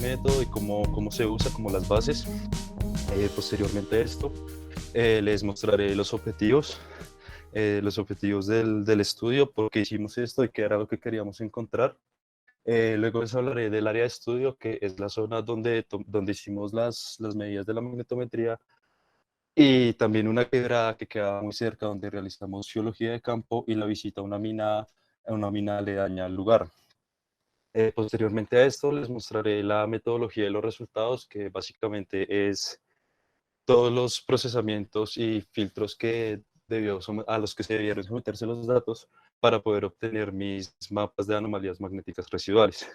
método y cómo se usa, como las bases. Posteriormente a esto, les mostraré los objetivos del estudio, por qué hicimos esto y qué era lo que queríamos encontrar. Luego les hablaré del área de estudio, que es la zona donde hicimos las medidas de la magnetometría, y también una quebrada que queda muy cerca, donde realizamos geología de campo y la visita a una mina aledaña al lugar. Posteriormente a esto les mostraré la metodología de los resultados, que básicamente es todos los procesamientos y filtros a los que se debieron someterse los datos para poder obtener mis mapas de anomalías magnéticas residuales.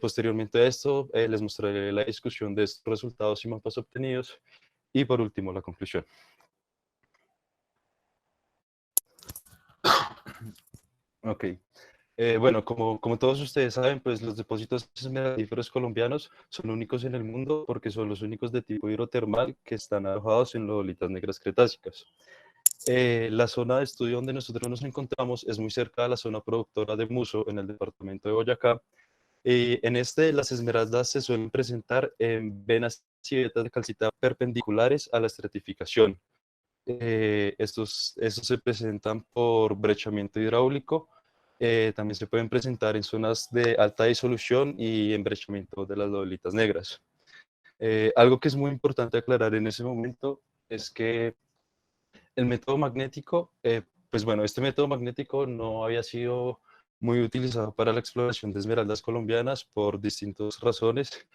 Posteriormente a esto, les mostraré la discusión de estos resultados y mapas obtenidos, y por último la conclusión. Ok. Bueno, como todos ustedes saben, pues los depósitos esmeralíferos colombianos son únicos en el mundo porque son los únicos de tipo hidrotermal que están alojados en lodolitas negras cretácicas. La zona de estudio donde nosotros nos encontramos es muy cerca de la zona productora de Muso, en el departamento de Boyacá. Y las esmeraldas se suelen presentar en venas y vetas de calcita perpendiculares a la estratificación. Estos se presentan por brechamiento hidráulico. También se pueden presentar en zonas de alta disolución y en brechamiento de las dolitas negras. Algo que es muy importante aclarar en ese momento es que el método magnético, pues bueno, este método magnético no había sido muy utilizado para la exploración de esmeraldas colombianas por distintas razones.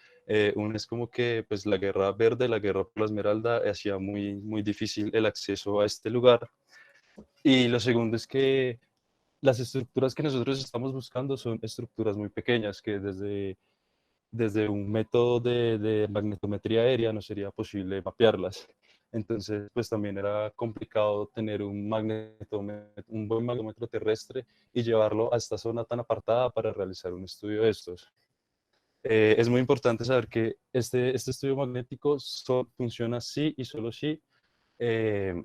Una es como que pues la guerra verde, la guerra por la esmeralda, hacía muy difícil el acceso a este lugar. Y lo segundo es que las estructuras que nosotros estamos buscando son estructuras muy pequeñas, que desde un método de magnetometría aérea no sería posible mapearlas. Entonces, pues también era complicado tener un buen magnetómetro terrestre y llevarlo a esta zona tan apartada para realizar un estudio de estos. Es muy importante saber que este estudio magnético funciona sí y solo si eh,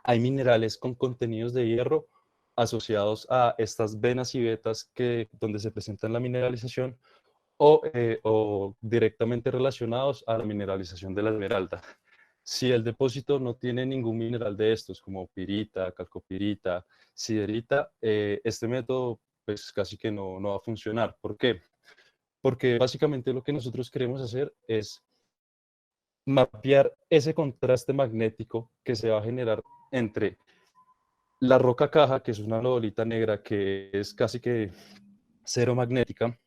hay minerales con contenidos de hierro asociados a estas venas y vetas donde se presenta la mineralización, o directamente relacionados a la mineralización de la esmeralda. Si el depósito no tiene ningún mineral de estos, como pirita, calcopirita, siderita, este método pues casi que no va a funcionar. ¿Por qué? Porque básicamente lo que nosotros queremos hacer es mapear ese contraste magnético que se va a generar entre la roca caja, que es una lodolita negra que es casi que cero magnética,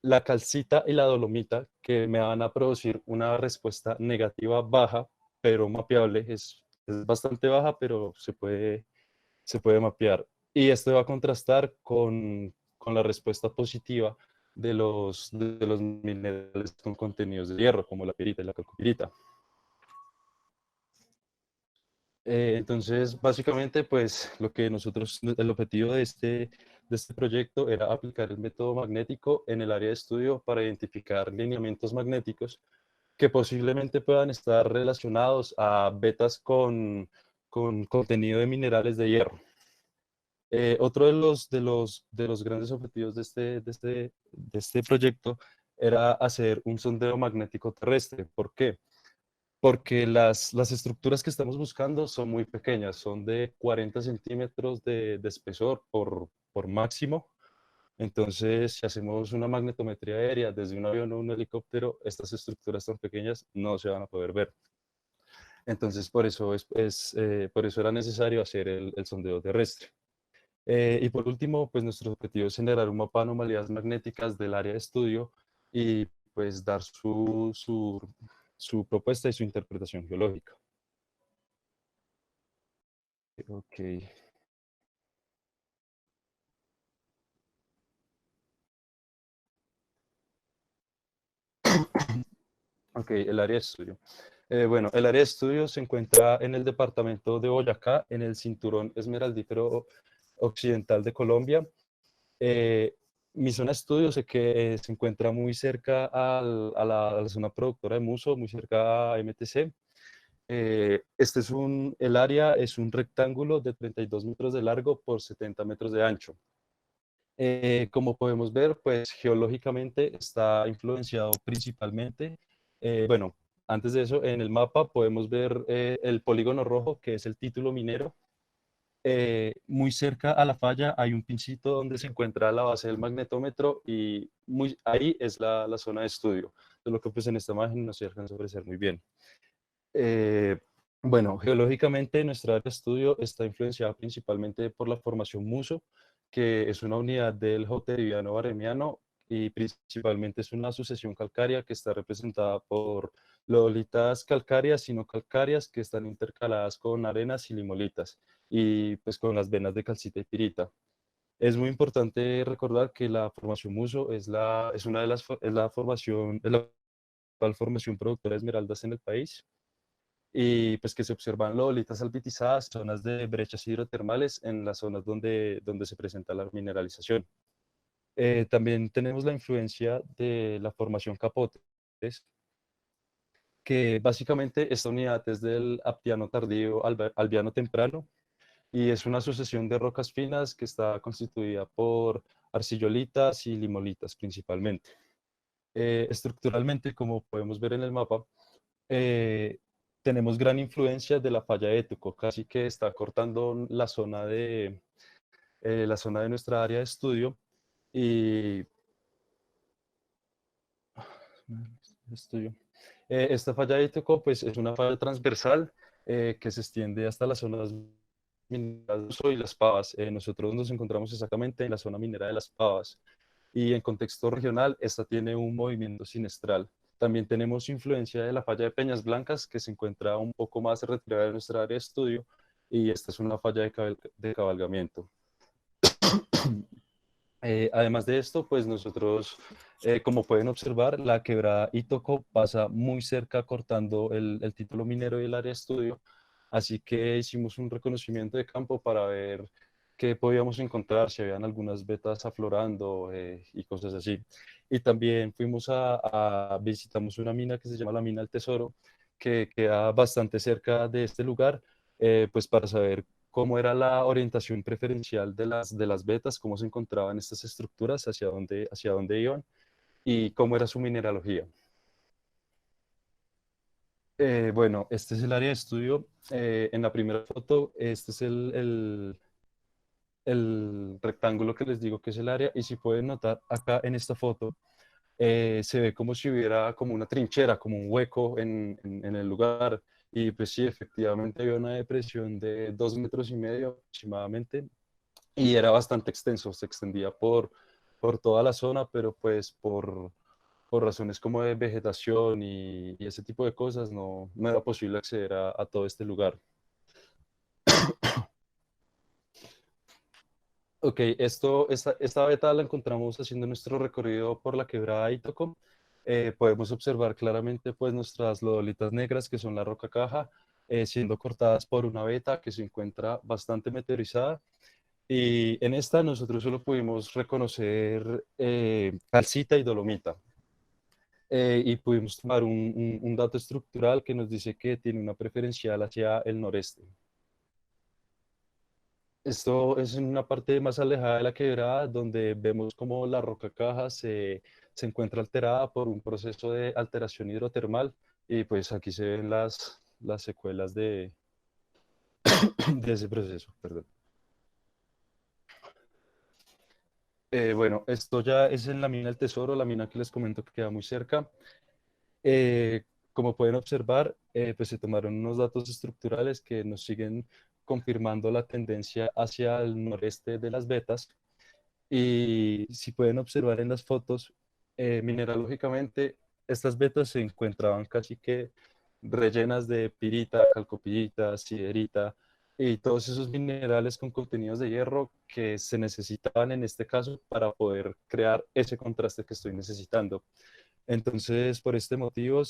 la calcita y la dolomita, que me van a producir una respuesta negativa baja, pero mapeable. Es bastante baja, pero se puede mapear. Y esto va a contrastar con la respuesta positiva de los minerales con contenidos de hierro, como la pirita y la calcopirita. Entonces, básicamente, pues el objetivo de este proyecto era aplicar el método magnético en el área de estudio para identificar lineamientos magnéticos que posiblemente puedan estar relacionados a vetas con contenido de minerales de hierro. Otro de los grandes objetivos de este proyecto era hacer un sondeo magnético terrestre. ¿Por qué? Porque las estructuras que estamos buscando son muy pequeñas, son de 40 centímetros de espesor por máximo. Entonces, si hacemos una magnetometría aérea desde un avión o un helicóptero, estas estructuras tan pequeñas no se van a poder ver. Entonces, por eso era necesario hacer el sondeo terrestre. Y por último, pues nuestro objetivo es generar un mapa de anomalías magnéticas del área de estudio y pues dar su propuesta y su interpretación geológica. Ok, ok, el área de estudio. Bueno, el área de estudio se encuentra en el departamento de Boyacá, en el cinturón esmeraldífero occidental de Colombia. Eh, Mi zona de estudio sé que se encuentra muy cerca a la zona productora de Muso, muy cerca a MTC. El área es un rectángulo de 32 metros de largo por 70 metros de ancho. Como podemos ver, pues geológicamente está influenciado principalmente, bueno, antes de eso, en el mapa podemos ver el polígono rojo, que es el título minero. Muy cerca a la falla hay un pincito donde se encuentra la base del magnetómetro y ahí es la zona de estudio, de lo que pues en esta imagen no se alcanza a apreciar muy bien. Eh, bueno, geológicamente nuestra área de estudio está influenciada principalmente por la formación Muso, que es una unidad del Joteriviano Barremiano y principalmente es una sucesión calcárea que está representada por lodolitas calcáreas y no calcáreas que están intercaladas con arenas y limolitas y pues con las venas de calcita y pirita. Es muy importante recordar que la formación Muso es una de las es la formación, es la principal formación productora de esmeraldas en el país y pues que se observan lolitas albitizadas, zonas de brechas hidrotermales en las zonas donde se presenta la mineralización. También tenemos la influencia de la formación Capotes, que básicamente esta unidad es del Aptiano tardío Albiano temprano y es una sucesión de rocas finas que está constituida por arcillolitas y limolitas principalmente. Estructuralmente, como podemos ver en el mapa, eh, tenemos gran influencia de la falla de Étuco, casi que está cortando la zona de nuestra área de estudio y estudio. Esta falla de Étuco pues, es una falla transversal que se extiende hasta las zonas mineras y Las Pavas. Nosotros nos encontramos exactamente en la zona minera de Las Pavas y en contexto regional esta tiene un movimiento sinestral. También tenemos influencia de la falla de Peñas Blancas, que se encuentra un poco más retirada de nuestra área de estudio, y esta es una falla de cabalgamiento. Además de esto, pues nosotros, como pueden observar, la quebrada Itoco pasa muy cerca cortando el título minero y el área de estudio, así que hicimos un reconocimiento de campo para ver qué podíamos encontrar, si habían algunas vetas aflorando y cosas así. Y también visitamos una mina que se llama la Mina del Tesoro, que queda bastante cerca de este lugar, pues para saber cómo era la orientación preferencial de las vetas, cómo se encontraban estas estructuras, hacia dónde iban y cómo era su mineralogía. Bueno, este es el área de estudio. En la primera foto, este es el rectángulo que les digo que es el área y si pueden notar acá en esta foto, se ve como si hubiera como una trinchera, como un hueco en el lugar. Y pues sí, efectivamente había una depresión de 2,5 metros aproximadamente y era bastante extenso, se extendía por toda la zona, pero pues por razones como de vegetación y ese tipo de cosas no era posible acceder a todo este lugar. Ok, esta beta la encontramos haciendo nuestro recorrido por la quebrada de Itoco. Podemos observar claramente pues nuestras lodolitas negras, que son la roca caja, siendo cortadas por una beta que se encuentra bastante meteorizada. Y en esta nosotros solo pudimos reconocer calcita y dolomita. Y pudimos tomar un dato estructural que nos dice que tiene una preferencial hacia el noreste. Esto es en una parte más alejada de la quebrada, donde vemos como la roca caja se encuentra alterada por un proceso de alteración hidrotermal y pues aquí se ven las secuelas de ese proceso. Perdón. Bueno, esto ya es en la mina del Tesoro, la mina que les comento que queda muy cerca. Eh, Como pueden observar, pues se tomaron unos datos estructurales que nos siguen confirmando la tendencia hacia el noreste de las vetas. Y si pueden observar en las fotos, mineralógicamente, estas vetas se encontraban casi que rellenas de pirita, calcopirita, siderita y todos esos minerales con contenidos de hierro que se necesitaban en este caso para poder crear ese contraste que estoy necesitando. Entonces, por este motivo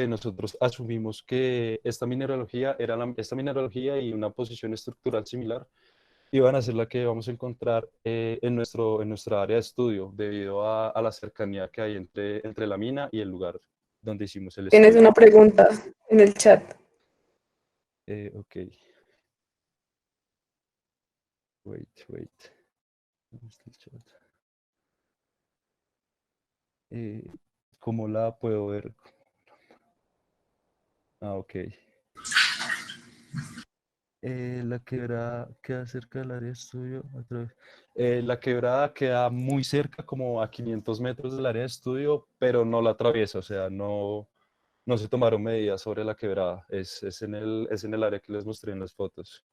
nosotros asumimos que esta mineralogía y una posición estructural similar iban a ser la que vamos a encontrar en nuestra área de estudio, debido a la cercanía que hay entre la mina y el lugar donde hicimos el Tienes estudio. una pregunta en el chat. Ok. Wait. ¿Dónde está el chat? ¿Cómo la puedo ver? Ah, ok. La quebrada queda cerca del área de estudio. Otra vez. La quebrada queda muy cerca, como a 500 metros del área de estudio, pero no la atraviesa, o sea, no se tomaron medidas sobre la quebrada. Es en el área que les mostré en las fotos.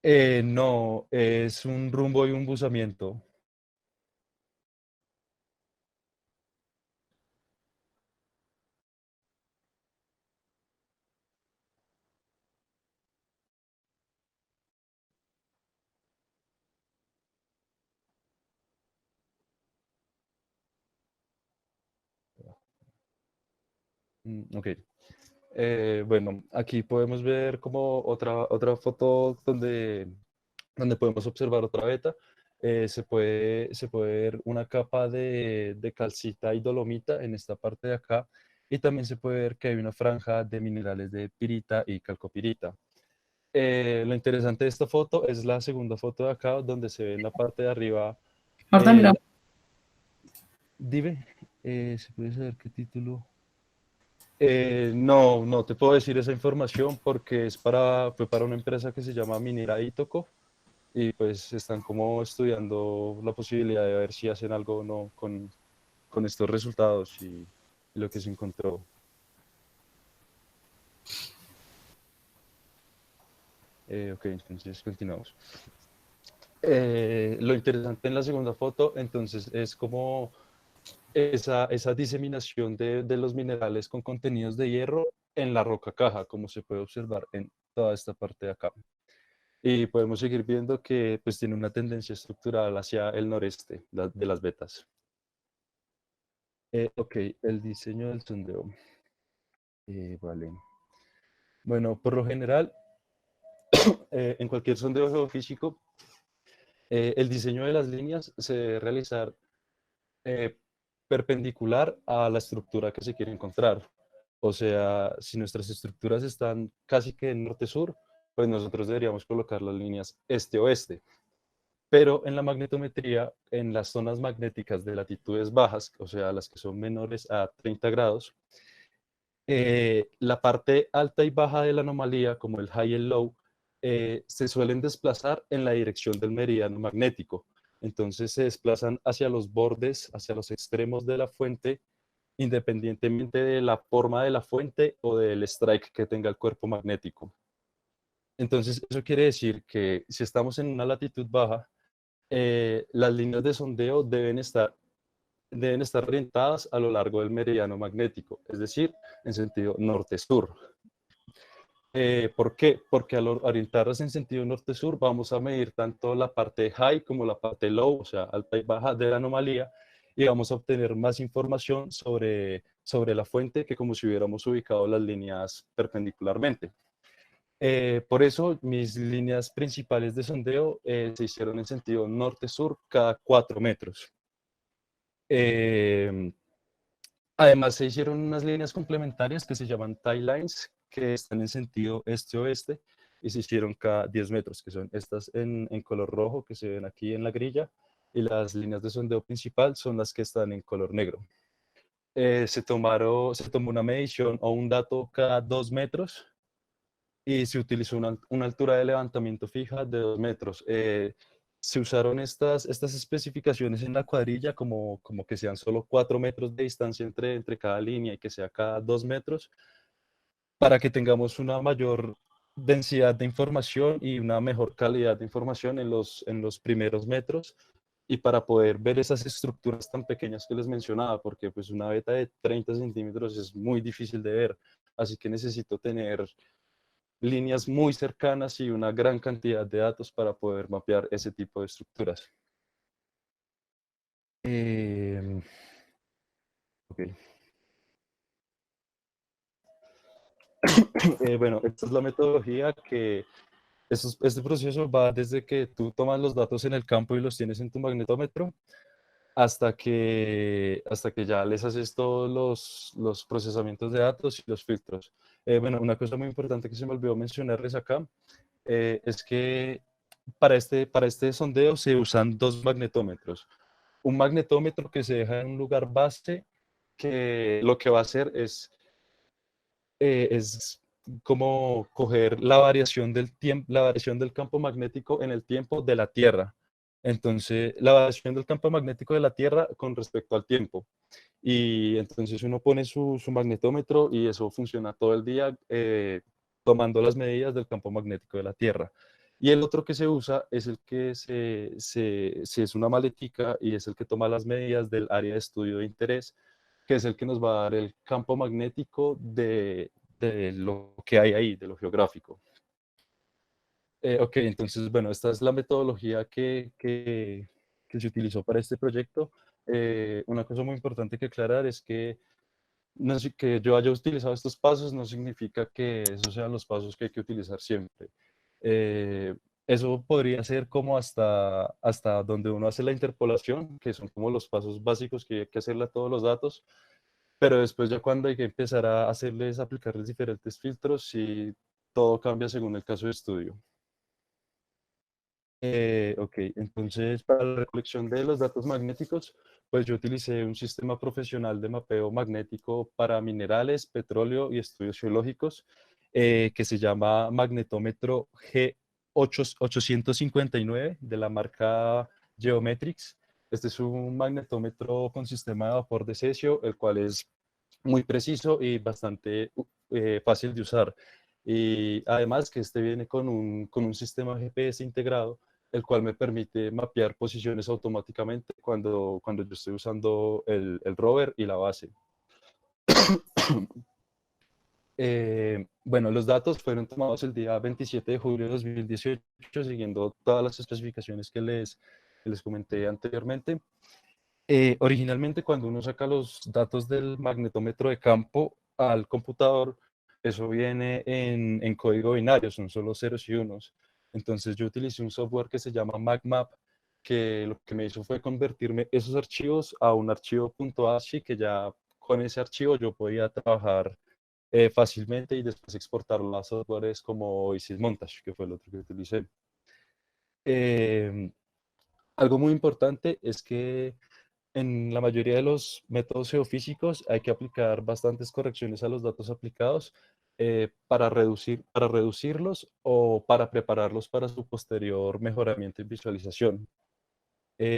No, es un rumbo y un buzamiento. Ok. Bueno, aquí podemos ver como otra foto donde podemos observar otra beta. Se puede ver una capa de calcita y dolomita en esta parte de acá. Y también se puede ver que hay una franja de minerales de pirita y calcopirita. Lo interesante de esta foto es la segunda foto de acá, donde se ve en la parte de arriba. Marta, mira. eh, Dime, ¿se puede saber qué título? No te puedo decir esa información porque fue para una empresa que se llama Minera Itoco y pues están como estudiando la posibilidad de ver si hacen algo o no con estos resultados y lo que se encontró. Ok, entonces continuamos. Lo interesante en la segunda foto, entonces, es como esa diseminación de los minerales con contenidos de hierro en la roca caja, como se puede observar en toda esta parte de acá. Y podemos seguir viendo que pues tiene una tendencia estructural hacia el noreste de las vetas. Ok, el diseño del sondeo. Vale. Bueno, por lo general, en cualquier sondeo geofísico, el diseño de las líneas se debe realizar eh, perpendicular a la estructura que se quiere encontrar. O sea, si nuestras estructuras están casi que en norte-sur, pues nosotros deberíamos colocar las líneas este-oeste. Pero en la magnetometría, en las zonas magnéticas de latitudes bajas, o sea, las que son menores a 30 grados, la parte alta y baja de la anomalía, como el high y el low, se suelen desplazar en la dirección del meridiano magnético. Entonces se desplazan hacia los bordes, hacia los extremos de la fuente, independientemente de la forma de la fuente o del strike que tenga el cuerpo magnético. Entonces, eso quiere decir que si estamos en una latitud baja, las líneas de sondeo deben estar orientadas a lo largo del meridiano magnético, es decir, en sentido norte-sur. ¿Por qué? Porque al orientarlas en sentido norte-sur vamos a medir tanto la parte high como la parte low, o sea, alta y baja de la anomalía, y vamos a obtener más información sobre la fuente que como si hubiéramos ubicado las líneas perpendicularmente. Por eso mis líneas principales de sondeo se hicieron en sentido norte-sur cada 4 metros. Eh, Además, se hicieron unas líneas complementarias que se llaman tie lines, que están en sentido este-oeste y se hicieron cada 10 metros, que son estas en color rojo que se ven aquí en la grilla, y las líneas de sondeo principal son las que están en color negro. Se tomó una medición o un dato cada 2 metros y se utilizó una altura de levantamiento fija de 2 metros. Se usaron estas especificaciones en la cuadrilla como que sean solo 4 metros de distancia entre cada línea y que sea cada 2 metros para que tengamos una mayor densidad de información y una mejor calidad de información en los primeros metros y para poder ver esas estructuras tan pequeñas que les mencionaba, porque pues una beta de 30 centímetros es muy difícil de ver, así que necesito tener líneas muy cercanas y una gran cantidad de datos para poder mapear ese tipo de estructuras. Eh, ok. Bueno, esta es la metodología que este proceso va desde que tú tomas los datos en el campo y los tienes en tu magnetómetro hasta que ya les haces todos los procesamientos de datos y los filtros. Bueno, una cosa muy importante que se me olvidó mencionarles acá es que para este sondeo se usan dos magnetómetros. Un magnetómetro que se deja en un lugar base, que lo que va a hacer es como coger la variación del tiempo, la variación del campo magnético en el tiempo de la Tierra. Entonces, la variación del campo magnético de la Tierra con respecto al tiempo. Y entonces uno pone su magnetómetro y eso funciona todo el día tomando las medidas del campo magnético de la Tierra. Y el otro que se usa es el que se es una maletica y es el que toma las medidas del área de estudio de interés, que es el que nos va a dar el campo magnético de lo que hay ahí, de lo geográfico. Ok, entonces, bueno, esta es la metodología que se utilizó para este proyecto. Una cosa muy importante que aclarar es que, no, que yo haya utilizado estos pasos no significa que esos sean los pasos que hay que utilizar siempre. Eh, Eso podría ser como hasta donde uno hace la interpolación, que son como los pasos básicos que hay que hacerle a todos los datos, pero después ya cuando hay que empezar a hacerles, aplicarles diferentes filtros, y todo cambia según el caso de estudio. Ok, entonces para la recolección de los datos magnéticos, pues yo utilicé un sistema profesional de mapeo magnético para minerales, petróleo y estudios geológicos, que se llama magnetómetro G859 de la marca Geometrics. Este es un magnetómetro con sistema de vapor de cesio, el cual es muy preciso y bastante fácil de usar. Y además que este viene con un sistema GPS integrado, el cual me permite mapear posiciones automáticamente cuando yo estoy usando el rover y la base. Bueno, los datos fueron tomados el día 27 de julio de 2018, siguiendo todas las especificaciones que les comenté anteriormente. Originalmente, cuando uno saca los datos del magnetómetro de campo al computador, eso viene en código binario, son solo ceros y unos. Entonces yo utilicé un software que se llama MagMap, que lo que me hizo fue convertirme esos archivos a un archivo .ascii, que ya con ese archivo yo podía trabajar fácilmente y después exportarlo a softwares como Oasis Montage, que fue el otro que utilicé. Eh, Algo muy importante es que en la mayoría de los métodos geofísicos hay que aplicar bastantes correcciones a los datos aplicados para reducirlos o para prepararlos para su posterior mejoramiento y visualización.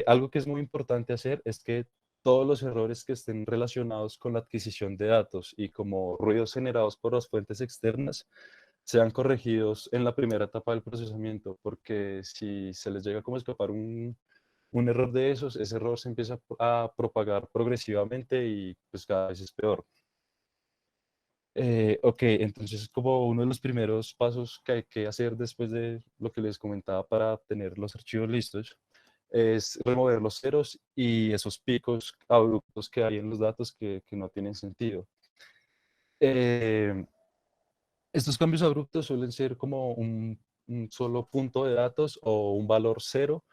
Algo que es muy importante hacer es que todos los errores que estén relacionados con la adquisición de datos y como ruidos generados por las fuentes externas sean corregidos en la primera etapa del procesamiento, porque si se les llega como a escapar un error de esos, ese error se empieza a propagar progresivamente y pues cada vez es peor. Ok, entonces como uno de los primeros pasos que hay que hacer después de lo que les comentaba para tener los archivos listos, es remover los ceros y esos picos abruptos que hay en los datos que no tienen sentido. Eh, Estos cambios abruptos suelen ser como un solo punto de datos o un valor cero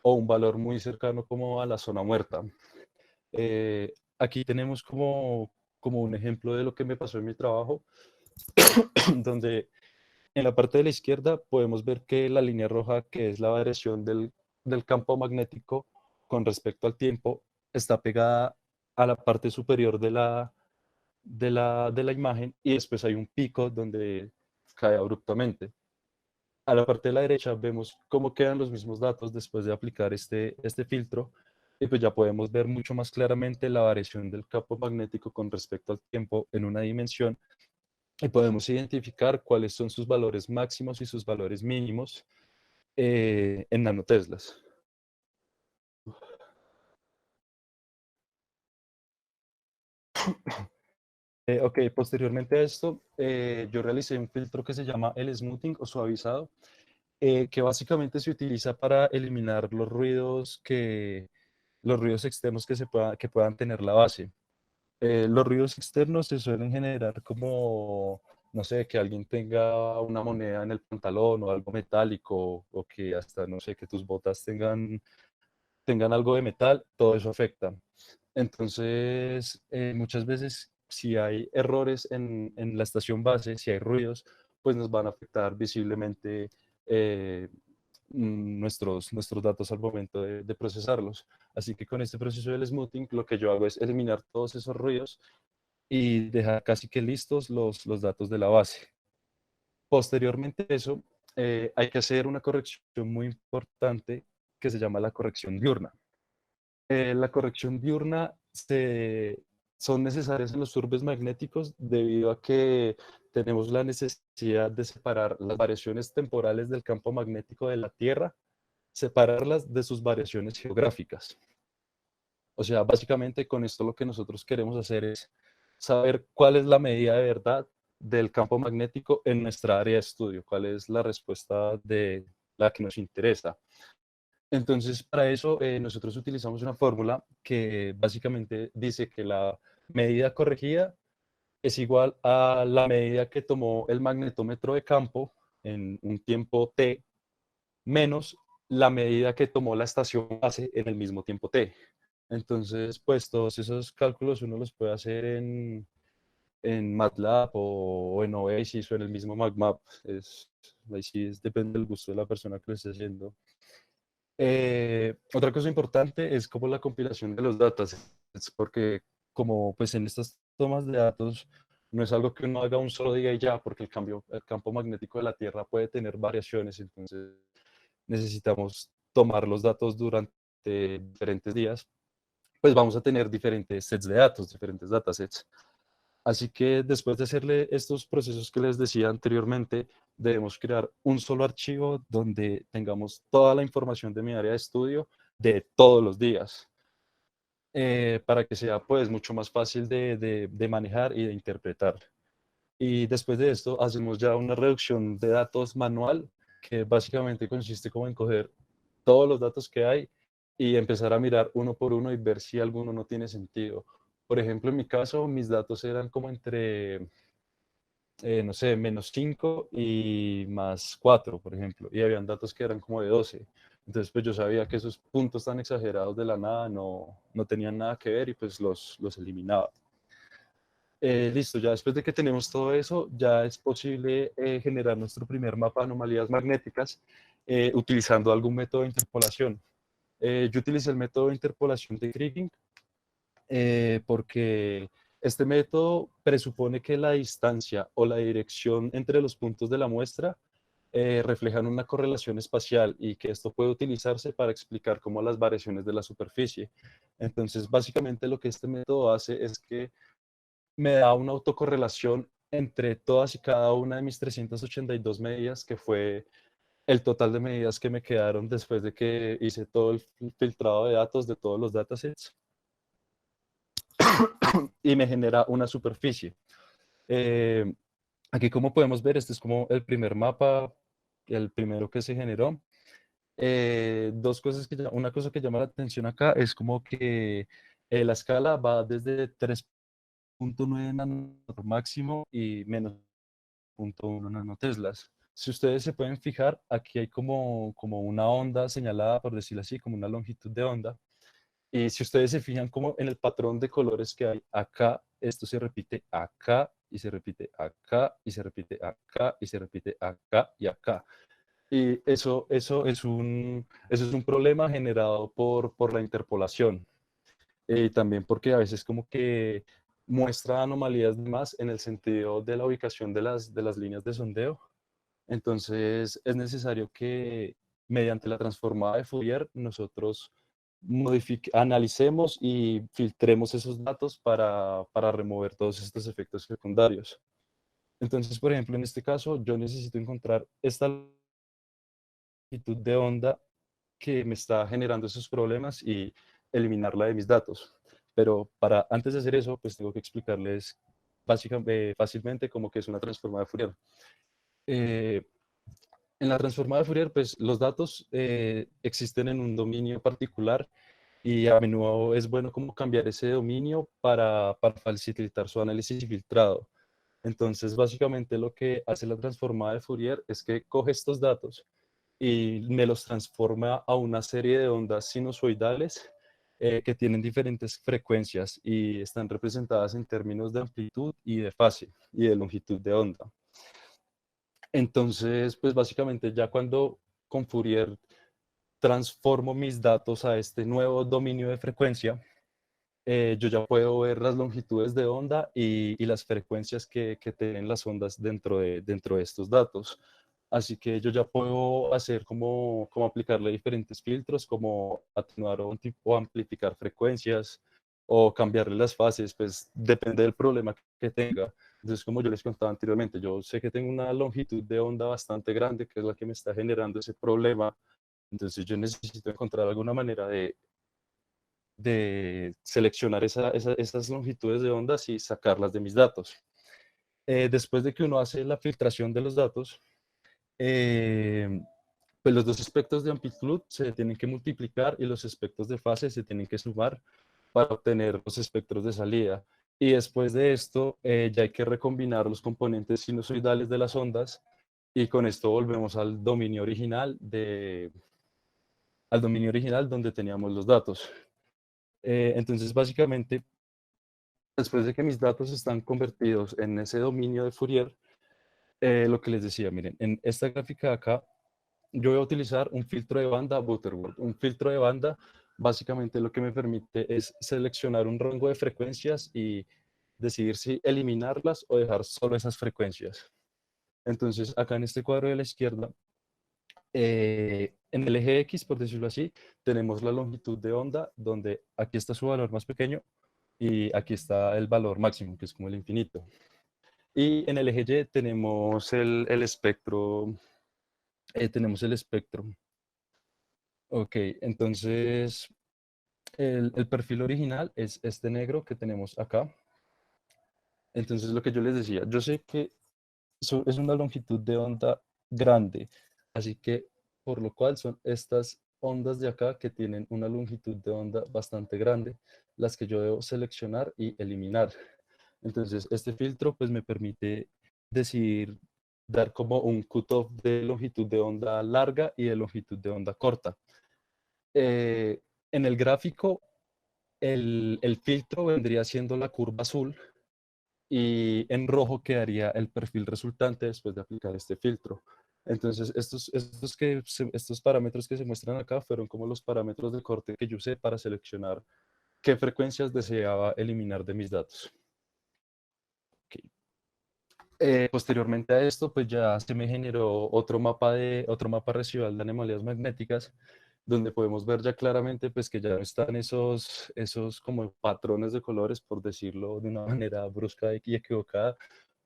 o un valor muy cercano como a la zona muerta. Aquí tenemos como un ejemplo de lo que me pasó en mi trabajo, donde en la parte de la izquierda podemos ver que la línea roja, que es la variación del campo magnético con respecto al tiempo, está pegada a la parte superior de la imagen, y después hay un pico donde cae abruptamente. A la parte de la derecha vemos cómo quedan los mismos datos después de aplicar este filtro, y pues ya podemos ver mucho más claramente la variación del campo magnético con respecto al tiempo en una dimensión, y podemos identificar cuáles son sus valores máximos y sus valores mínimos en nanoteslas. Ok, posteriormente a esto, yo realicé un filtro que se llama el smoothing o suavizado, que básicamente se utiliza para eliminar los ruidos externos que puedan tener la base. Los ruidos externos se suelen generar como, no sé, que alguien tenga una moneda en el pantalón o algo metálico, o que hasta, no sé, que tus botas tengan algo de metal, todo eso afecta. Entonces, muchas veces, si hay errores en la estación base, si hay ruidos, pues nos van a afectar visiblemente nuestros datos al momento de procesarlos. Así que con este proceso del smoothing, lo que yo hago es eliminar todos esos ruidos y dejar casi que listos los datos de la base. Posteriormente a eso, hay que hacer una corrección muy importante que se llama la corrección diurna. La corrección diurna son necesarias en los turbos magnéticos debido a que tenemos la necesidad de separar las variaciones temporales del campo magnético de la Tierra, separarlas de sus variaciones geográficas. O sea, básicamente con esto lo que nosotros queremos hacer es saber cuál es la medida de verdad del campo magnético en nuestra área de estudio, cuál es la respuesta de la que nos interesa. Entonces, para eso nosotros utilizamos una fórmula que básicamente dice que la medida corregida es igual a la medida que tomó el magnetómetro de campo en un tiempo t menos la medida que tomó la estación base en el mismo tiempo t. Entonces, pues todos esos cálculos uno los puede hacer en MATLAB o en Oasis o en el mismo MATLAB. Ahí sí depende del gusto de la persona que lo esté haciendo. Otra cosa importante es como la compilación de los datos, es porque como pues en estas tomas de datos no es algo que uno haga un solo día y ya, porque el campo magnético de la Tierra puede tener variaciones, entonces necesitamos tomar los datos durante diferentes días, pues vamos a tener diferentes sets de datos, diferentes datasets. Así que después de hacerle estos procesos que les decía anteriormente, debemos crear un solo archivo donde tengamos toda la información de mi área de estudio de todos los días, para que sea pues mucho más fácil de manejar y de interpretar. Y después de esto hacemos ya una reducción de datos manual, que básicamente consiste como en coger todos los datos que hay y empezar a mirar uno por uno y ver si alguno no tiene sentido. Por ejemplo, en mi caso, mis datos eran como entre no sé, -5 y +4, por ejemplo, y habían datos que eran como de 12. Entonces, pues yo sabía que esos puntos tan exagerados de la nada no tenían nada que ver y pues los eliminaba. Listo, ya después de que tenemos todo eso, ya es posible generar nuestro primer mapa de anomalías magnéticas utilizando algún método de interpolación. Yo utilicé el método de interpolación de Kriging porque este método presupone que la distancia o la dirección entre los puntos de la muestra reflejan una correlación espacial y que esto puede utilizarse para explicar cómo las variaciones de la superficie. Entonces, básicamente lo que este método hace es que me da una autocorrelación entre todas y cada una de mis 382 medidas, que fue el total de medidas que me quedaron después de que hice todo el filtrado de datos de todos los datasets y me genera una superficie. Eh, Aquí como podemos ver, este es como el primer mapa, el primero que se generó. Una cosa que llama la atención acá es como que la escala va desde 3.9 nanoteslas máximo y menos 0.1 nanoteslas. Si ustedes se pueden fijar, aquí hay como una onda señalada, por decirlo así, como una longitud de onda. Y si ustedes se fijan como en el patrón de colores que hay acá, esto se repite acá y se repite acá y se repite acá y se repite acá y acá. Y eso es un problema generado por la interpolación. Y también porque a veces como que muestra anomalías más en el sentido de la ubicación de las líneas de sondeo. Entonces es necesario que mediante la transformada de Fourier nosotros analicemos y filtremos esos datos para remover todos estos efectos secundarios. Entonces, por ejemplo, en este caso, yo necesito encontrar esta longitud de onda que me está generando esos problemas y eliminarla de mis datos. Pero antes de hacer eso, pues tengo que explicarles básicamente, fácilmente cómo que es una transformada de Fourier. Eh, en la transformada de Fourier, pues los datos existen en un dominio particular y a menudo es bueno como cambiar ese dominio para facilitar su análisis y filtrado. Entonces, básicamente lo que hace la transformada de Fourier es que coge estos datos y me los transforma a una serie de ondas sinusoidales que tienen diferentes frecuencias y están representadas en términos de amplitud y de fase y de longitud de onda. Entonces, pues básicamente ya cuando con Fourier transformo mis datos a este nuevo dominio de frecuencia, yo ya puedo ver las longitudes de onda y las frecuencias que tienen las ondas dentro de estos datos. Así que yo ya puedo hacer como aplicarle diferentes filtros, como atenuar o amplificar frecuencias o cambiarle las fases, pues depende del problema que tenga. Entonces, como yo les contaba anteriormente, yo sé que tengo una longitud de onda bastante grande, que es la que me está generando ese problema. Entonces, yo necesito encontrar alguna manera de seleccionar esas longitudes de ondas y sacarlas de mis datos. Después de que uno hace la filtración de los datos, eh, pues los dos espectros de amplitud se tienen que multiplicar y los espectros de fase se tienen que sumar para obtener los espectros de salida. Y después de esto, ya hay que recombinar los componentes sinusoidales de las ondas y con esto volvemos al dominio original donde teníamos los datos. Entonces, básicamente, después de que mis datos están convertidos en ese dominio de Fourier, lo que les decía, miren, en esta gráfica de acá, yo voy a utilizar un filtro de banda Butterworth. Un filtro de banda básicamente lo que me permite es seleccionar un rango de frecuencias y decidir si eliminarlas o dejar solo esas frecuencias. Entonces, acá en este cuadro de la izquierda, en el eje X, por decirlo así, tenemos la longitud de onda, donde aquí está su valor más pequeño y aquí está el valor máximo, que es como el infinito. Y en el eje Y tenemos el espectro. Tenemos el espectro. Ok, entonces el perfil original es este negro que tenemos acá. Entonces lo que yo les decía, yo sé que es una longitud de onda grande, así que por lo cual son estas ondas de acá que tienen una longitud de onda bastante grande, las que yo debo seleccionar y eliminar. Entonces este filtro pues me permite decidir dar como un cutoff de longitud de onda larga y de longitud de onda corta. En el gráfico, el filtro vendría siendo la curva azul y en rojo quedaría el perfil resultante después de aplicar este filtro. Entonces, estos parámetros que se muestran acá fueron como los parámetros de corte que yo usé para seleccionar qué frecuencias deseaba eliminar de mis datos. Okay. Posteriormente a esto, pues ya se me generó otro mapa residual de anomalías magnéticas, donde podemos ver ya claramente pues que ya no están esos como patrones de colores, por decirlo de una manera brusca y equivocada,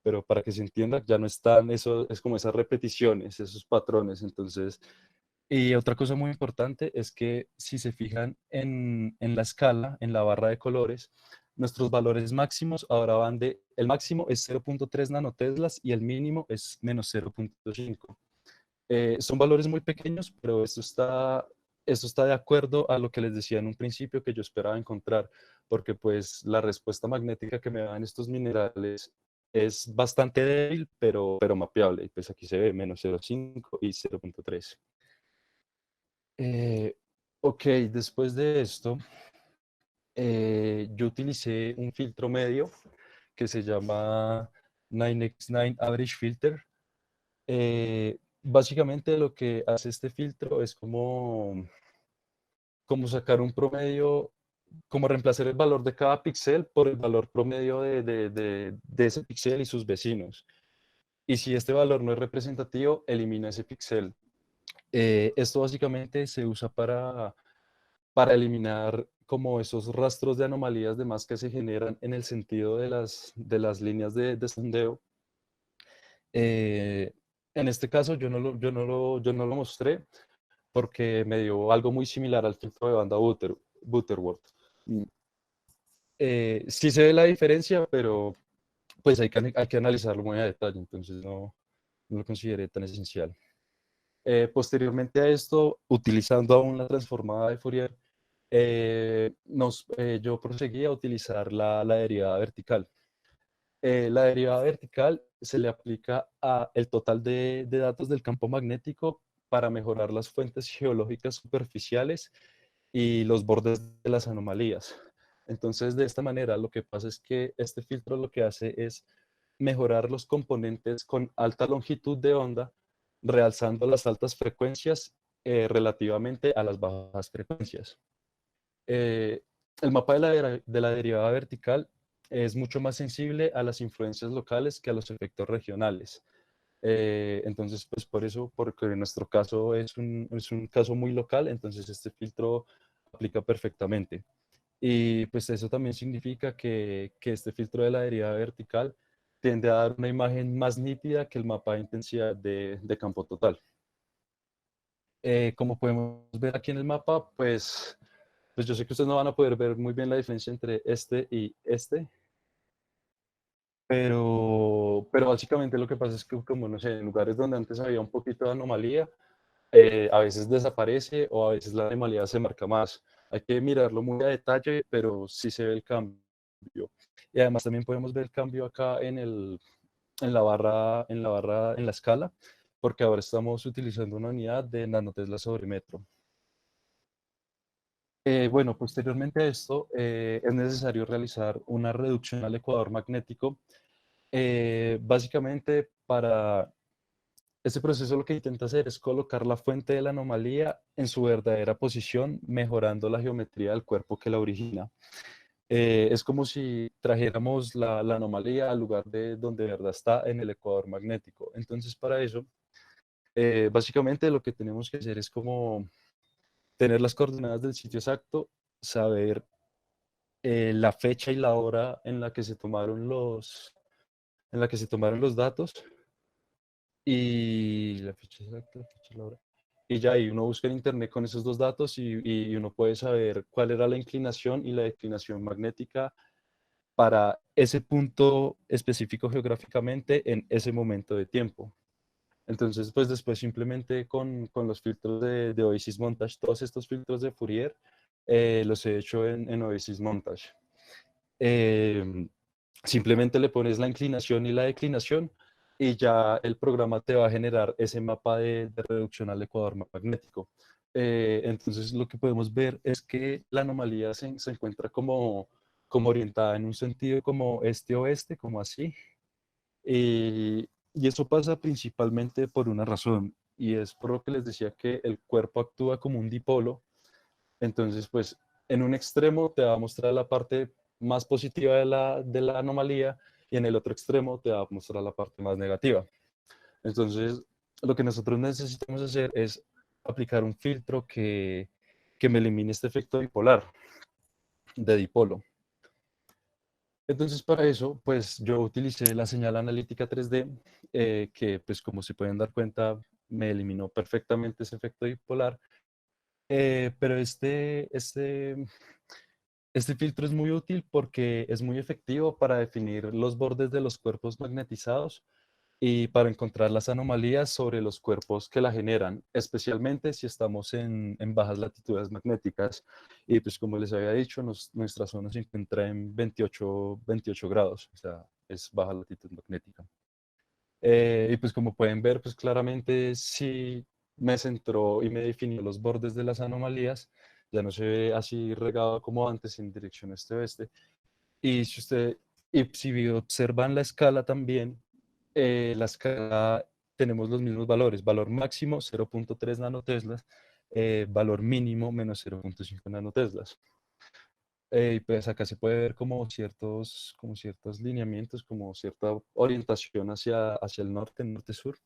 pero para que se entienda, ya no están eso, es como esas repeticiones, esos patrones. Entonces, y otra cosa muy importante es que si se fijan en la escala, en la barra de colores, nuestros valores máximos ahora el máximo es 0.3 nanoteslas y el mínimo es menos 0.5. Son valores muy pequeños, pero esto está de acuerdo a lo que les decía en un principio que yo esperaba encontrar, porque pues la respuesta magnética que me dan estos minerales es bastante débil, pero mapeable. Y pues aquí se ve menos 0.5 y 0.3. Eh, ok, después de esto, yo utilicé un filtro medio que se llama 9x9 Average Filter. Básicamente lo que hace este filtro es como sacar un promedio, como reemplazar el valor de cada píxel por el valor promedio de ese píxel y sus vecinos. Y si este valor no es representativo, elimina ese píxel. Esto básicamente se usa para eliminar como esos rastros de anomalías de más que se generan en el sentido de las líneas de sondeo. Eh, en este caso yo no lo mostré porque me dio algo muy similar al filtro de banda Butterworth. Mm. Sí se ve la diferencia, pero pues hay que analizarlo muy a detalle, entonces no lo consideré tan esencial. Posteriormente a esto, utilizando aún la transformada de Fourier, yo proseguí a utilizar la derivada vertical. La derivada vertical se le aplica a el total de datos del campo magnético para mejorar las fuentes geológicas superficiales y los bordes de las anomalías. Entonces, de esta manera, lo que pasa es que este filtro lo que hace es mejorar los componentes con alta longitud de onda, realzando las altas frecuencias relativamente a las bajas frecuencias. Eh, el mapa de la derivada vertical es mucho más sensible a las influencias locales que a los efectos regionales. Entonces, pues por eso, porque en nuestro caso es un caso muy local, entonces este filtro aplica perfectamente. Y pues eso también significa que este filtro de la derivada vertical tiende a dar una imagen más nítida que el mapa de intensidad de campo total. Como podemos ver aquí en el mapa, pues yo sé que ustedes no van a poder ver muy bien la diferencia entre este y este, pero básicamente lo que pasa es que como, no sé, en lugares donde antes había un poquito de anomalía, a veces desaparece o a veces la anomalía se marca más. Hay que mirarlo muy a detalle, pero sí se ve el cambio. Y además también podemos ver el cambio acá en la escala, porque ahora estamos utilizando una unidad de nanotesla sobre metro. Bueno, posteriormente a esto, es necesario realizar una reducción al ecuador magnético. Básicamente, para este proceso lo que intenta hacer es colocar la fuente de la anomalía en su verdadera posición, mejorando la geometría del cuerpo que la origina. Es como si trajéramos la anomalía al lugar de donde de verdad está en el ecuador magnético. Entonces, para eso, básicamente lo que tenemos que hacer es como tener las coordenadas del sitio exacto, saber la fecha y la hora en la que se tomaron los datos y la fecha exacta, la fecha y la hora. Y ya ahí uno busca en internet con esos dos datos y uno puede saber cuál era la inclinación y la declinación magnética para ese punto específico geográficamente en ese momento de tiempo. Entonces, pues después simplemente con los filtros de Oasis Montage, todos estos filtros de Fourier, los he hecho en Oasis Montage. Eh, Simplemente le pones la inclinación y la declinación y ya el programa te va a generar ese mapa de reducción al ecuador magnético. Entonces lo que podemos ver es que la anomalía se encuentra como orientada en un sentido como este-oeste, como así. Y eso pasa principalmente por una razón, y es por lo que les decía que el cuerpo actúa como un dipolo. Entonces, pues en un extremo te va a mostrar la parte más positiva de la anomalía y en el otro extremo te va a mostrar la parte más negativa. Entonces, lo que nosotros necesitamos hacer es aplicar un filtro que me elimine este efecto bipolar de dipolo. Entonces, para eso, pues yo utilicé la señal analítica 3D, que pues como se pueden dar cuenta, me eliminó perfectamente ese efecto bipolar. Pero este filtro es muy útil porque es muy efectivo para definir los bordes de los cuerpos magnetizados y para encontrar las anomalías sobre los cuerpos que la generan, especialmente si estamos en bajas latitudes magnéticas. Y pues como les había dicho, nuestra zona se encuentra en 28 grados, o sea, es baja latitud magnética. Y pues como pueden ver, pues claramente sí me centró y me definió los bordes de las anomalías, ya no se ve así regado como antes en dirección este-oeste. Y si observan la escala también, la escala tenemos los mismos valores, valor máximo 0.3 nanoteslas, valor mínimo menos 0.5 nanoteslas. Y pues acá se puede ver como ciertos lineamientos, como cierta orientación hacia el norte, norte-sur.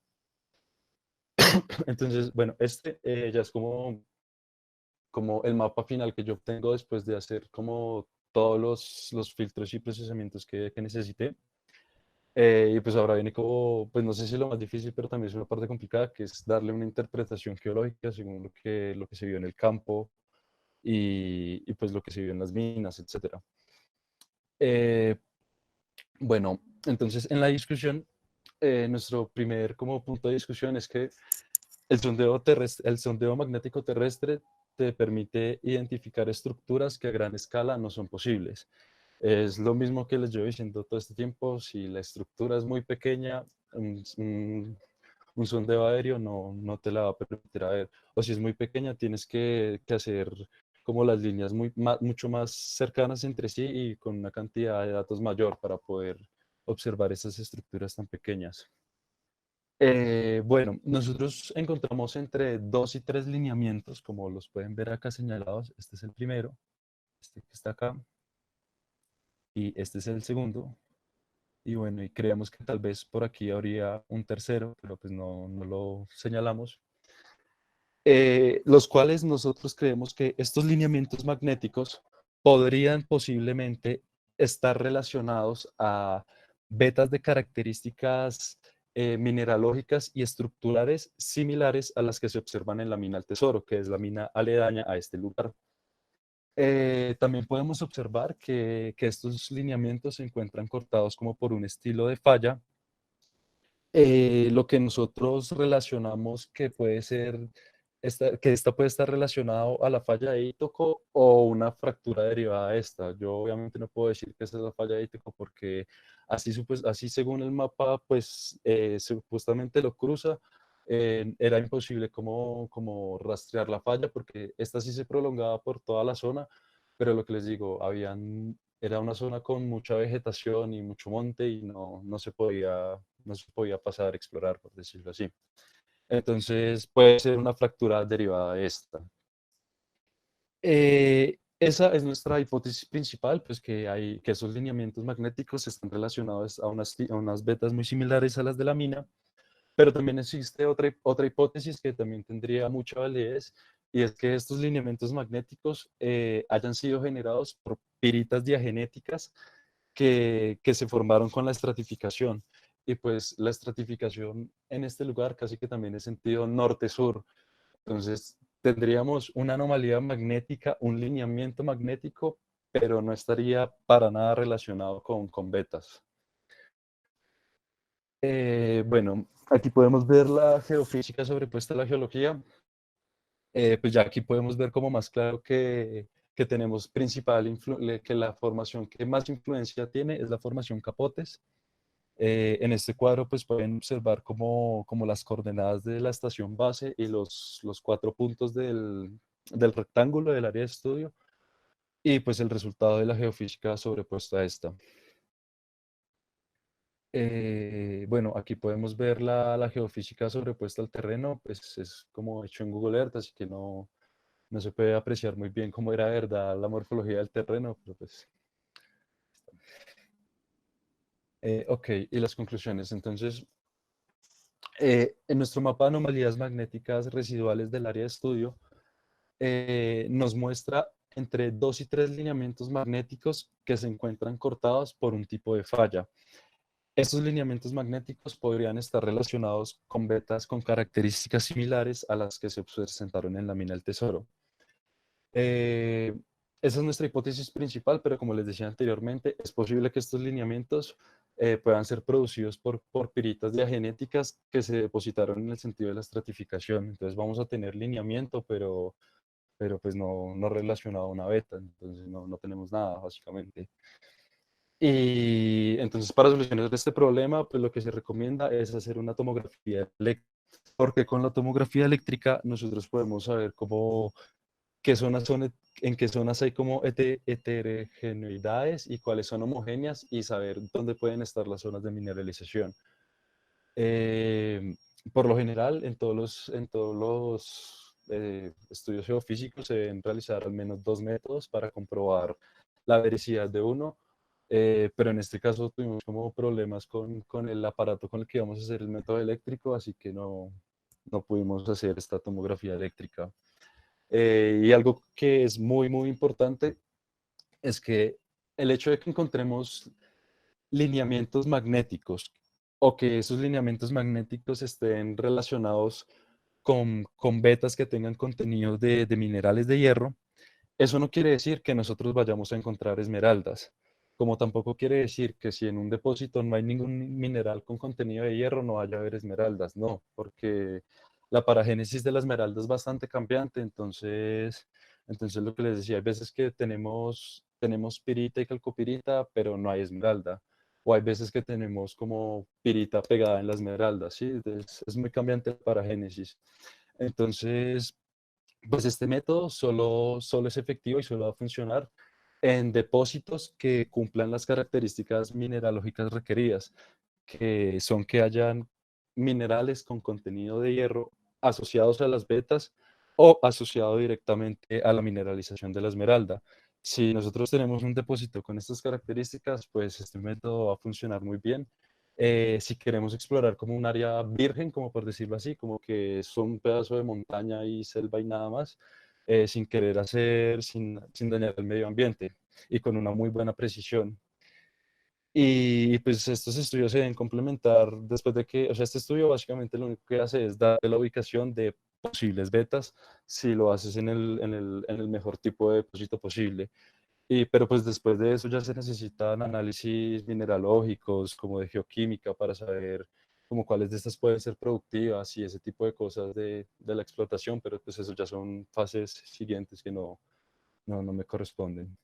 Entonces, bueno, ya es como el mapa final que yo obtengo después de hacer como todos los filtros y procesamientos que necesité. Y pues ahora viene como, pues no sé si lo más difícil, pero también es una parte complicada, que es darle una interpretación geológica según lo que se vio en el campo y pues lo que se vio en las minas, etcétera. Eh, bueno, entonces en la discusión, nuestro primer como punto de discusión es que el sondeo magnético terrestre te permite identificar estructuras que a gran escala no son posibles. Es lo mismo que les llevo diciendo todo este tiempo, si la estructura es muy pequeña, un sondeo aéreo no te la va a permitir a ver. O si es muy pequeña, tienes que hacer como las líneas mucho más cercanas entre sí y con una cantidad de datos mayor para poder observar estas estructuras tan pequeñas. Bueno, nosotros encontramos entre 2 y 3 lineamientos, como los pueden ver acá señalados. Este es el primero, este que está acá, y este es el segundo. Y bueno, y creemos que tal vez por aquí habría un tercero, pero pues no lo señalamos. Los cuales nosotros creemos que estos lineamientos magnéticos podrían posiblemente estar relacionados a vetas de características mineralógicas y estructurales similares a las que se observan en la mina El Tesoro, que es la mina aledaña a este lugar. También podemos observar que estos lineamientos se encuentran cortados como por un estilo de falla, lo que nosotros relacionamos que puede ser, que esta puede estar relacionado a la falla de Ítoco o una fractura derivada de esta. Yo obviamente no puedo decir que esa es la falla de Ítoco porque así según el mapa, pues supuestamente lo cruza. Era imposible como rastrear la falla porque esta sí se prolongaba por toda la zona, pero lo que les digo, era una zona con mucha vegetación y mucho monte y no se podía pasar a explorar, por decirlo así. Entonces puede ser una fractura derivada de esta. Esa es nuestra hipótesis principal, pues que esos lineamientos magnéticos están relacionados a unas vetas muy similares a las de la mina, pero también existe otra hipótesis que también tendría mucha validez, y es que estos lineamientos magnéticos hayan sido generados por piritas diagenéticas que se formaron con la estratificación. Y pues la estratificación en este lugar casi que también es sentido norte-sur. Entonces tendríamos una anomalía magnética, un lineamiento magnético, pero no estaría para nada relacionado con vetas. Bueno, aquí podemos ver la geofísica sobrepuesta a la geología. Pues ya aquí podemos ver como más claro que tenemos que la formación que más influencia tiene es la formación Capotes. En este cuadro pues pueden observar como las coordenadas de la estación base y los 4 puntos del rectángulo del área de estudio y pues el resultado de la geofísica sobrepuesta a esta. Bueno, aquí podemos ver la geofísica sobrepuesta al terreno, pues es como hecho en Google Earth, así que no se puede apreciar muy bien cómo era de verdad la morfología del terreno, pero pues... Ok, y las conclusiones. Entonces, en nuestro mapa de anomalías magnéticas residuales del área de estudio, nos muestra entre 2 y 3 lineamientos magnéticos que se encuentran cortados por un tipo de falla. Estos lineamientos magnéticos podrían estar relacionados con vetas con características similares a las que se presentaron en la mina del Tesoro. Eh, Esa es nuestra hipótesis principal, pero como les decía anteriormente, es posible que estos lineamientos puedan ser producidos por piritas diagenéticas que se depositaron en el sentido de la estratificación. Entonces vamos a tener lineamiento, pero pues no relacionado a una beta, entonces no tenemos nada, básicamente. Y entonces para solucionar este problema, pues lo que se recomienda es hacer una tomografía eléctrica, porque con la tomografía eléctrica nosotros podemos saber qué zonas son, en qué zonas hay como heterogeneidades y cuáles son homogéneas y saber dónde pueden estar las zonas de mineralización. Eh, por lo general, en todos los estudios geofísicos se deben realizar al menos 2 métodos para comprobar la veracidad de uno, pero en este caso tuvimos como problemas con el aparato con el que íbamos a hacer el método eléctrico, así que no pudimos hacer esta tomografía eléctrica. Y algo que es muy, muy importante es que el hecho de que encontremos lineamientos magnéticos o que esos lineamientos magnéticos estén relacionados con vetas que tengan contenido de minerales de hierro, eso no quiere decir que nosotros vayamos a encontrar esmeraldas, como tampoco quiere decir que si en un depósito no hay ningún mineral con contenido de hierro no vaya a haber esmeraldas, no, porque la paragénesis de la esmeralda es bastante cambiante, entonces lo que les decía, hay veces que tenemos pirita y calcopirita, pero no hay esmeralda, o hay veces que tenemos como pirita pegada en la esmeralda, ¿sí? Es muy cambiante la paragénesis. Entonces, pues este método solo es efectivo y solo va a funcionar en depósitos que cumplan las características mineralógicas requeridas, que son que hayan minerales con contenido de hierro asociados a las vetas o asociado directamente a la mineralización de la esmeralda. Si nosotros tenemos un depósito con estas características, pues este método va a funcionar muy bien. Si queremos explorar como un área virgen, como por decirlo así, como que es un pedazo de montaña y selva y nada más, sin querer hacer, sin dañar el medio ambiente y con una muy buena precisión. Y pues estos estudios se deben complementar después de que, o sea, este estudio básicamente lo único que hace es dar la ubicación de posibles betas si lo haces en el mejor tipo de depósito posible. Y, pero pues después de eso ya se necesitan análisis mineralógicos, como de geoquímica, para saber como cuáles de estas pueden ser productivas y ese tipo de cosas de la explotación, pero pues eso ya son fases siguientes que no me corresponden.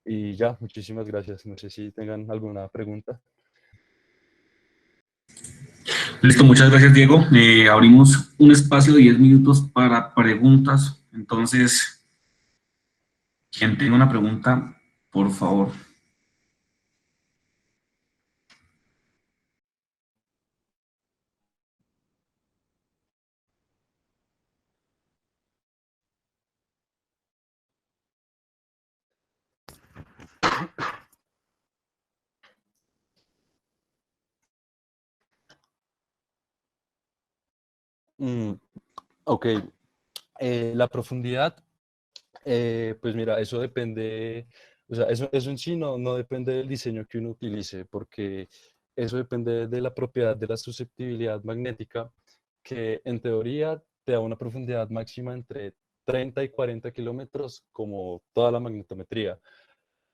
Y ya, muchísimas gracias. No sé si tengan alguna pregunta. Listo, muchas gracias, Diego. Abrimos un espacio de 10 minutos para preguntas. Entonces, quien tenga una pregunta, por favor. Mm, ok, la profundidad, pues mira, eso depende, o sea, eso en sí no depende del diseño que uno utilice, porque eso depende de la propiedad de la susceptibilidad magnética, que en teoría te da una profundidad máxima entre 30 y 40 kilómetros, como toda la magnetometría.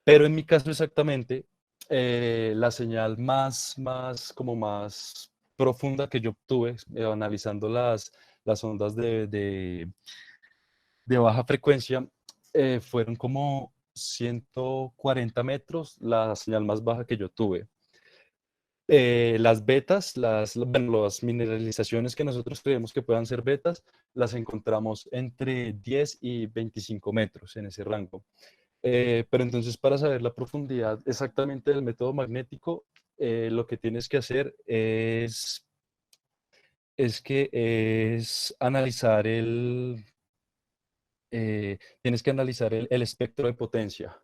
Pero en mi caso exactamente, la señal como más profunda que yo obtuve analizando las ondas de baja frecuencia, fueron como 140 metros, la señal más baja que yo tuve. Las betas, bueno, las mineralizaciones que nosotros creemos que puedan ser betas, las encontramos entre 10 y 25 metros en ese rango. Pero entonces para saber la profundidad exactamente del método magnético, lo que tienes que hacer es analizar tienes que analizar el espectro de potencia.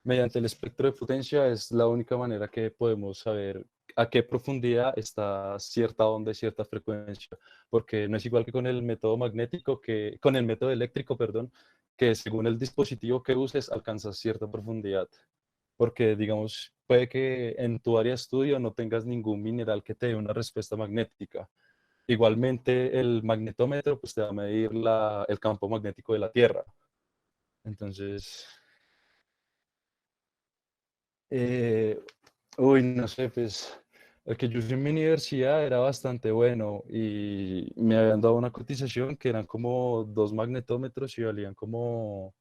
Mediante el espectro de potencia es la única manera que podemos saber a qué profundidad está cierta onda y cierta frecuencia, porque no es igual que con el método magnético, con el método eléctrico, perdón, que según el dispositivo que uses alcanzas cierta profundidad. Porque, digamos, puede que en tu área de estudio no tengas ningún mineral que te dé una respuesta magnética. Igualmente, el magnetómetro pues, te va a medir el campo magnético de la Tierra. Entonces, eh, uy, no sé, pues el que yo hice en mi universidad era bastante bueno y me habían dado una cotización que eran como dos magnetómetros y valían como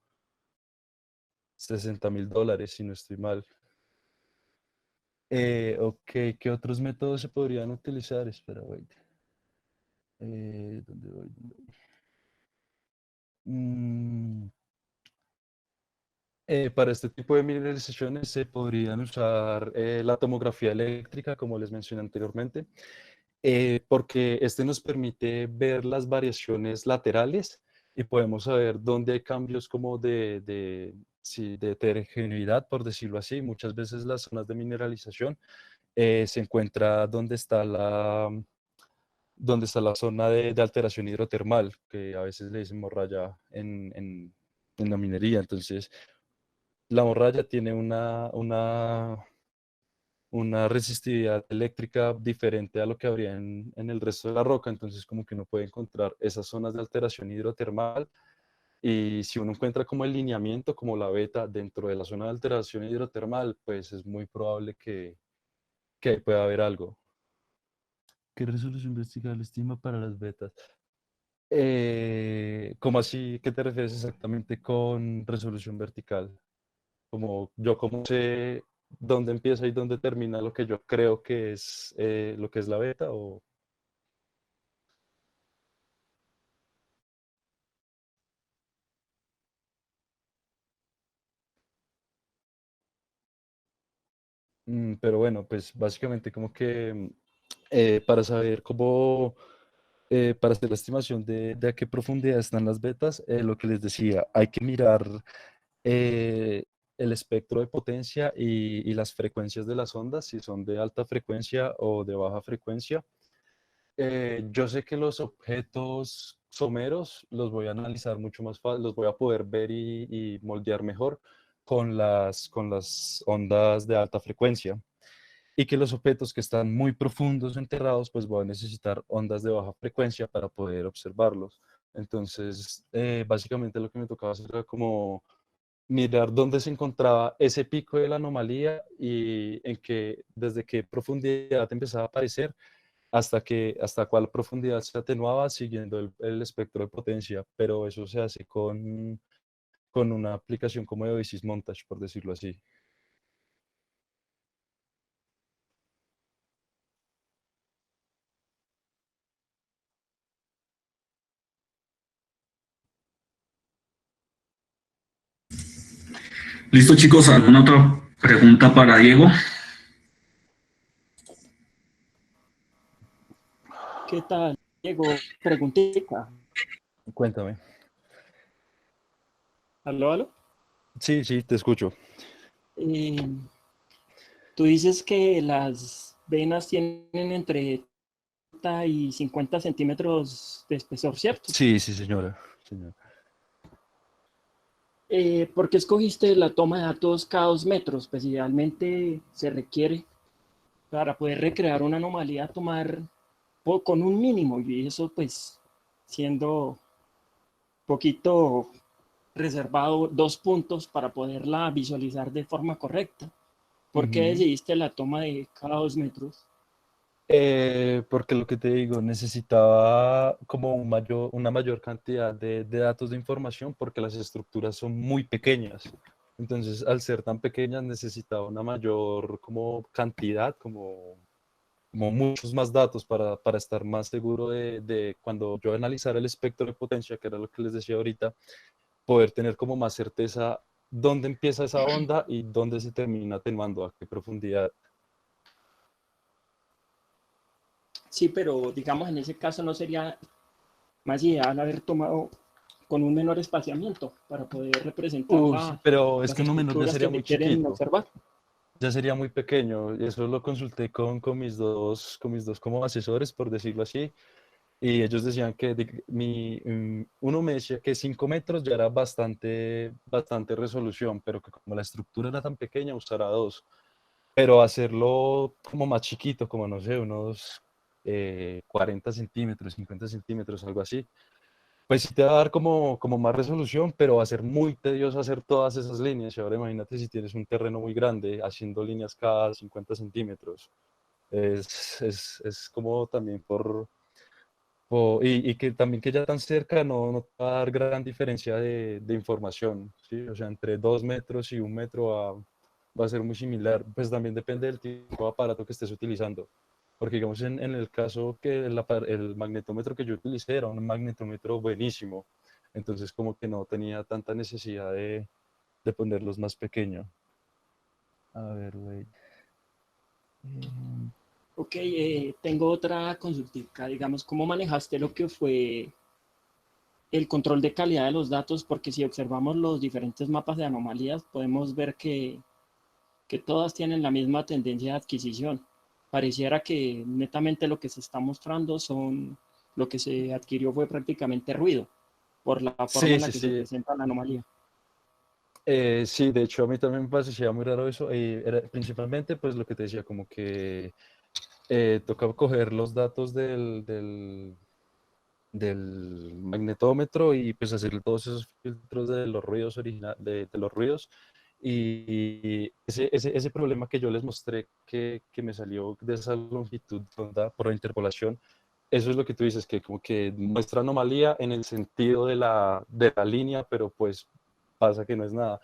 $60.000, si no estoy mal. Ok, ¿qué otros métodos se podrían utilizar? Espera, wait. ¿Dónde voy? ¿Dónde voy? Mm, para este tipo de mineralizaciones se podrían usar la tomografía eléctrica, como les mencioné anteriormente, porque este nos permite ver las variaciones laterales y podemos saber dónde hay cambios como sí, de heterogeneidad, por decirlo así. Muchas veces las zonas de mineralización se encuentra donde está la zona de alteración hidrotermal, que a veces le decimos morralla en la minería. Entonces, la morralla tiene una resistividad eléctrica diferente a lo que habría en el resto de la roca, entonces como que uno puede encontrar esas zonas de alteración hidrotermal y si uno encuentra como el lineamiento, como la beta dentro de la zona de alteración hidrotermal, pues es muy probable que ahí pueda haber algo. ¿Qué resolución vertical estima para las betas? ¿Cómo así? ¿Qué te refieres exactamente con resolución vertical? Como yo cómo sé dónde empieza y dónde termina lo que yo creo que es lo que es la beta o Pero bueno, pues básicamente como que para saber cómo, para hacer la estimación de a qué profundidad están las betas, lo que les decía, hay que mirar eh, el espectro de potencia y las frecuencias de las ondas, si son de alta frecuencia o de baja frecuencia. Yo sé que los objetos someros los voy a analizar mucho más fácil, los voy a poder ver y moldear mejor con las ondas de alta frecuencia. Y que los objetos que están muy profundos, enterrados, pues voy a necesitar ondas de baja frecuencia para poder observarlos. Entonces, básicamente lo que me tocaba hacer era como mirar dónde se encontraba ese pico de la anomalía y desde qué profundidad empezaba a aparecer hasta cuál profundidad se atenuaba siguiendo el espectro de potencia, pero eso se hace con una aplicación como de Oasis Montage, por decirlo así. Listo, chicos, ¿alguna otra pregunta para Diego? ¿Qué tal, Diego? Preguntita. Cuéntame. ¿Aló, aló? Sí, sí, te escucho. Eh, Tú dices que las venas tienen entre 30 y 50 centímetros de espesor, ¿cierto? Sí, sí, señora. Señora. ¿Por qué escogiste la toma de datos cada 2 metros? Pues idealmente se requiere para poder recrear una anomalía tomar con un mínimo y eso pues siendo poquito reservado 2 puntos para poderla visualizar de forma correcta. ¿Por qué Ujú. decidiste la toma de cada 2 metros? Porque lo que te digo, necesitaba como una mayor cantidad de datos de información porque las estructuras son muy pequeñas. Entonces, al ser tan pequeñas, necesitaba una mayor como cantidad, como muchos más datos para estar más seguro de cuando yo analizara el espectro de potencia, que era lo que les decía ahorita, poder tener como más certeza dónde empieza esa onda y dónde se termina atenuando, a qué profundidad. Sí, pero digamos en ese caso no sería más ideal haber tomado con un menor espaciamiento para poder representar Sí, pero es las que uno menor ya estructuras sería que muy se quieren chiquito, observar. ya sería muy pequeño. Y eso lo consulté con mis dos como asesores, por decirlo así, y ellos decían que uno me decía que 5 metros ya era bastante resolución, pero que como la estructura era tan pequeña, usara dos. Pero hacerlo como más chiquito, como no sé, unos 40 centímetros, 50 centímetros, algo así, pues sí te va a dar como más resolución, pero va a ser muy tedioso hacer todas esas líneas. Y ahora imagínate si tienes un terreno muy grande, haciendo líneas cada 50 centímetros. Es como también y que también que ya tan cerca no te va a dar gran diferencia de información, ¿sí? O sea, entre 2 metros y 1 metro va a ser muy similar. Pues también depende del tipo de aparato que estés utilizando. Porque digamos en el caso que el magnetómetro que yo utilicé era un magnetómetro buenísimo. Entonces como que no tenía tanta necesidad de ponerlos más pequeños. A ver, güey. Ok, tengo otra consultica. Digamos, ¿cómo manejaste lo que fue el control de calidad de los datos? Porque si observamos los diferentes mapas de anomalías, podemos ver que todas tienen la misma tendencia de adquisición. Pareciera que netamente lo que se está mostrando lo que se adquirió fue prácticamente ruido por la forma Sí, en la sí, que se sí. presenta la anomalía. Sí, de hecho a mí también me parecía muy raro eso. Y era principalmente pues lo que te decía, como que tocaba coger los datos del magnetómetro y pues hacer todos esos filtros de los ruidos de los ruidos. Y ese problema que yo les mostré que me salió de esa longitud de onda por la interpolación, eso es lo que tú dices, que como que muestra anomalía en el sentido de la línea, pero pues pasa que no es nada.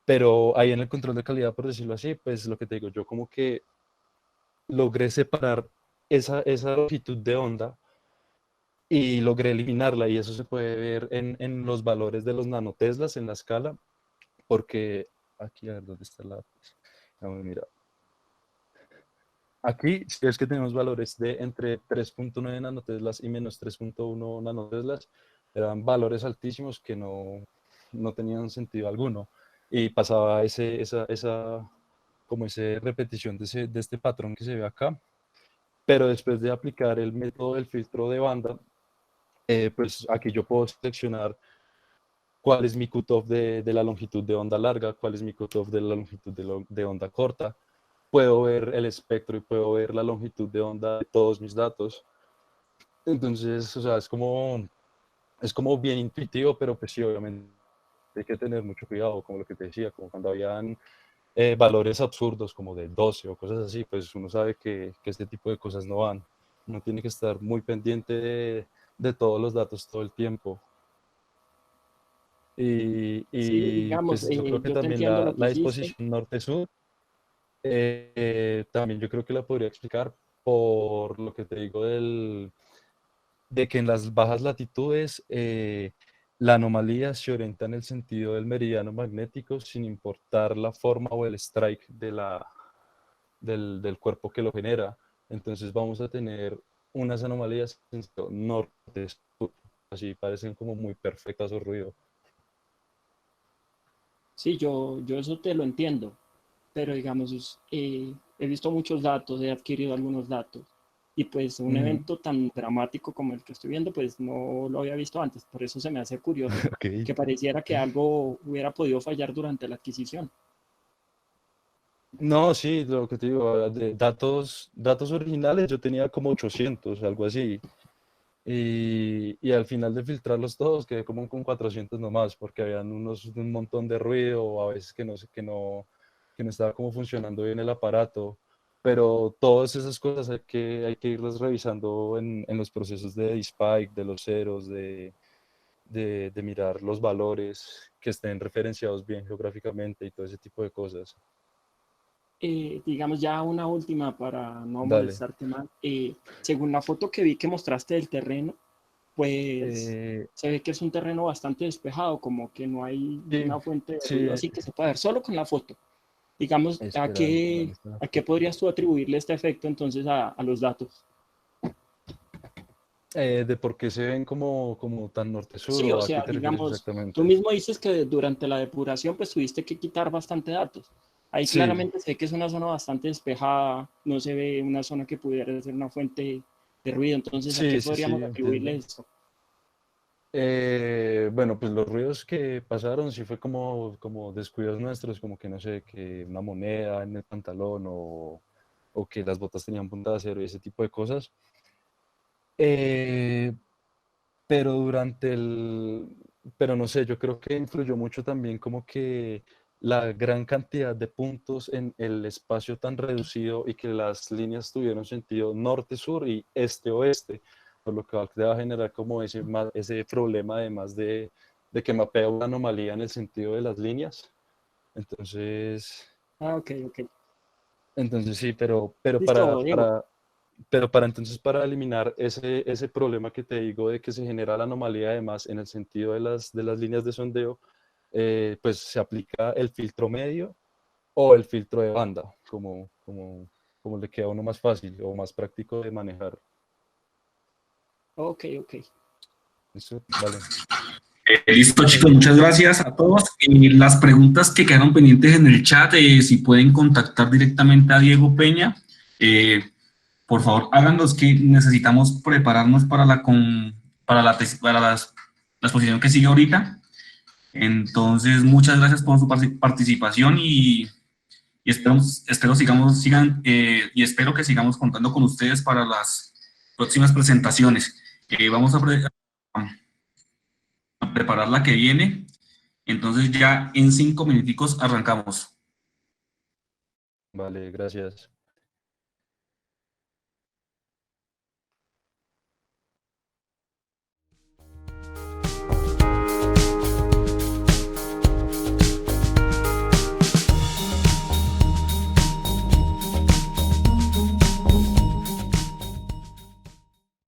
Pero ahí en el control de calidad, por decirlo así, pues lo que te digo, yo como que logré separar esa longitud de onda y logré eliminarla y eso se puede ver en los valores de los nanoteslas en la escala, porque aquí a ver dónde está la lápiz. Vamos a mirar. Aquí sí es que tenemos valores de entre 3.9 nanoteslas y menos 3.1 nanoteslas. Eran valores altísimos que no tenían sentido alguno. Y pasaba como esa repetición de este patrón que se ve acá. Pero después de aplicar el método del filtro de banda, pues aquí yo puedo seleccionar cuál es mi cutoff de la longitud de onda larga, cuál es mi cutoff de la longitud de onda corta. Puedo ver el espectro y puedo ver la longitud de onda de todos mis datos. Entonces, o sea, es como bien intuitivo, pero pues sí, obviamente hay que tener mucho cuidado, como lo que te decía, como cuando habían valores absurdos como de 12 o cosas así, pues uno sabe que este tipo de cosas no van. Uno tiene que estar muy pendiente de todos los datos todo el tiempo. Sí, Pues digamos, yo creo que yo te también entiendo lo que la hiciste. disposición norte-sur, también yo creo que la podría explicar por lo que te digo de que en las bajas latitudes la anomalía se orienta en el sentido del meridiano magnético sin importar la forma o el strike del cuerpo que lo genera. Entonces vamos a tener unas anomalías en sentido norte-sur, así parecen como muy perfectas o ruido. Sí, yo eso te lo entiendo, pero digamos, he visto muchos datos, he adquirido algunos datos, y pues un Ujú. evento tan dramático como el que estoy viendo, pues no lo había visto antes, por eso se me hace curioso, Ok. que pareciera que algo hubiera podido fallar durante la adquisición. No, sí, lo que te digo, de datos originales yo tenía como 800, algo así. Y al final de filtrarlos todos quedé como con 400 nomás, porque habían un montón de ruido, o a veces que no estaba como funcionando bien el aparato. Pero todas esas cosas hay que irlas revisando en los procesos de Spike, de los ceros, de mirar los valores que estén referenciados bien geográficamente y todo ese tipo de cosas. Digamos ya una última para no Dale. molestarte más. Según la foto que vi que mostraste del terreno, pues Eh, se ve que es un terreno bastante despejado, como que no hay sí, una fuente de sí, ruido así que se pueda ver solo con la foto. Digamos, espera, ¿dónde está la a qué foto? podrías tú atribuirle este efecto entonces a los datos? De por qué se ven como tan norte-sur Sí, o o a qué sea, te refieres digamos, tú exactamente. mismo dices que durante la depuración pues tuviste que quitar bastante datos. Ahí Sí, claramente se ve que es una zona bastante despejada, no se ve una zona que pudiera ser una fuente de ruido, entonces ¿a qué sí, sí, podríamos sí, atribuirle entiendo. esto? Bueno, pues los ruidos que pasaron sí fue como descuidos nuestros, como que no sé, que una moneda en el pantalón o que las botas tenían punta de acero y ese tipo de cosas. Eh, pero pero no sé, yo creo que influyó mucho también como que la gran cantidad de puntos en el espacio tan reducido y que las líneas tuvieron sentido norte-sur y este-oeste, por lo que va a generar como ese problema además de que mapea una anomalía en el sentido de las líneas. Entonces, Ah, ok, ok. entonces sí, pero para, Listo, Diego. para, pero para entonces, para eliminar ese problema que te digo de que se genera la anomalía además en el sentido de las líneas de sondeo, pues se aplica el filtro medio o el filtro de banda, como le queda a uno más fácil o más práctico de manejar. Ok, ok. ¿Listo? Vale. Listo, Vale, chicos, muchas gracias a todos. Las preguntas que quedaron pendientes en el chat, si pueden contactar directamente a Diego Peña, por favor, háganlos que necesitamos prepararnos para la exposición que sigue ahorita. Entonces, muchas gracias por su participación y espero que sigamos contando con ustedes para las próximas presentaciones. Vamos a preparar la que viene. Entonces ya en 5 minuticos arrancamos. vale, gracias.